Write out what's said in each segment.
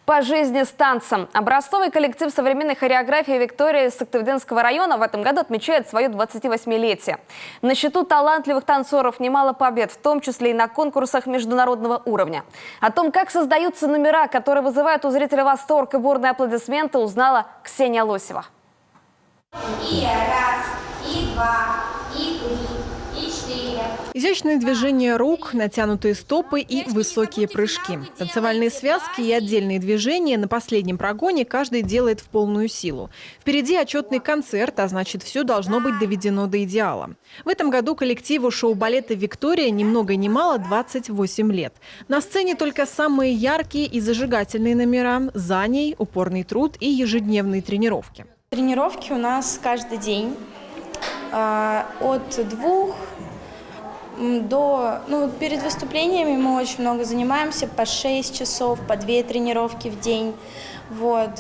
По жизни с танцем. Образцовый коллектив современной хореографии «Виктория» из Сыктывдинского района в этом году отмечает свое 28-летие. На счету талантливых танцоров немало побед, в том числе и на конкурсах международного уровня. О том, как создаются номера, которые вызывают у зрителя восторг и бурные аплодисменты, узнала Ксения Лосева. И раз, и два, и три, и четыре. Изящные движения рук, натянутые стопы и высокие прыжки. Танцевальные связки и отдельные движения на последнем прогоне каждый делает в полную силу. Впереди отчетный концерт, а значит, все должно быть доведено до идеала. В этом году коллективу шоу-балета «Виктория» ни много ни мало 28 лет. На сцене только самые яркие и зажигательные номера, за ней упорный труд и ежедневные тренировки. Тренировки у нас каждый день от 2 до... перед выступлениями мы очень много занимаемся, по 6 часов, по 2 тренировки в день. Вот.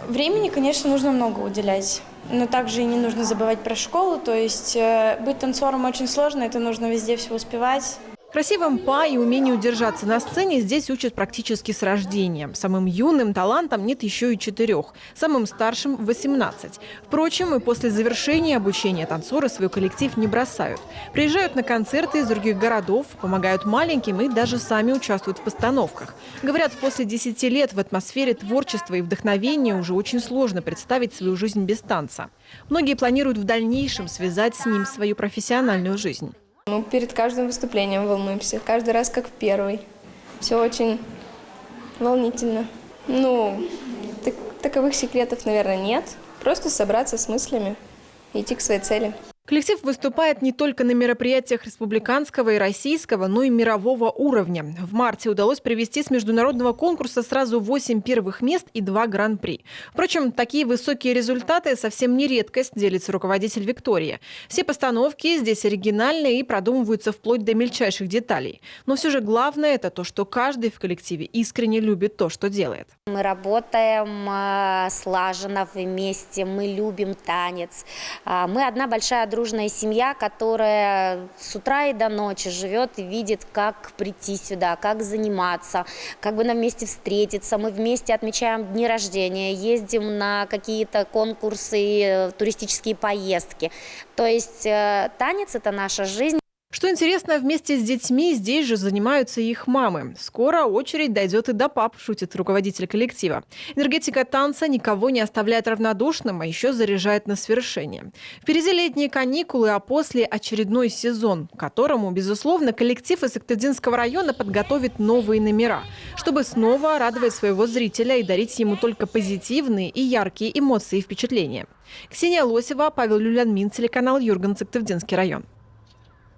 Времени, конечно, нужно много уделять, но также и не нужно забывать про школу, то есть быть танцором очень сложно, это нужно везде все успевать. Красивым па и умению держаться на сцене здесь учат практически с рождения. Самым юным талантам нет еще и 4, самым старшим – 18. Впрочем, и после завершения обучения танцоры свой коллектив не бросают. Приезжают на концерты из других городов, помогают маленьким и даже сами участвуют в постановках. Говорят, после 10 лет в атмосфере творчества и вдохновения уже очень сложно представить свою жизнь без танца. Многие планируют в дальнейшем связать с ним свою профессиональную жизнь. Мы перед каждым выступлением волнуемся, каждый раз как в первый. Все очень волнительно. Таковых секретов, наверное, нет. Просто собраться с мыслями и идти к своей цели. Коллектив выступает не только на мероприятиях республиканского и российского, но и мирового уровня. В марте удалось привезти с международного конкурса сразу 8 первых мест и 2 гран-при. Впрочем, такие высокие результаты совсем не редкость, делится руководитель «Виктории». Все постановки здесь оригинальные и продумываются вплоть до мельчайших деталей. Но все же главное – это то, что каждый в коллективе искренне любит то, что делает. Мы работаем слаженно вместе, мы любим танец. Мы одна большая дружная семья, которая с утра и до ночи живет и видит, как прийти сюда, как заниматься, как бы нам вместе встретиться. Мы вместе отмечаем дни рождения, ездим на какие-то конкурсы, туристические поездки. То есть танец – это наша жизнь. Что интересно, вместе с детьми здесь же занимаются и их мамы. Скоро очередь дойдет и до пап, шутит руководитель коллектива. Энергетика танца никого не оставляет равнодушным, а еще заряжает на свершение. Впереди летние каникулы, а после очередной сезон, к которому, безусловно, коллектив из Сыктывдинского района подготовит новые номера, чтобы снова радовать своего зрителя и дарить ему только позитивные и яркие эмоции и впечатления. Ксения Лосева, Павел Люлянмин, телеканал Юрган, Сыктывдинский район.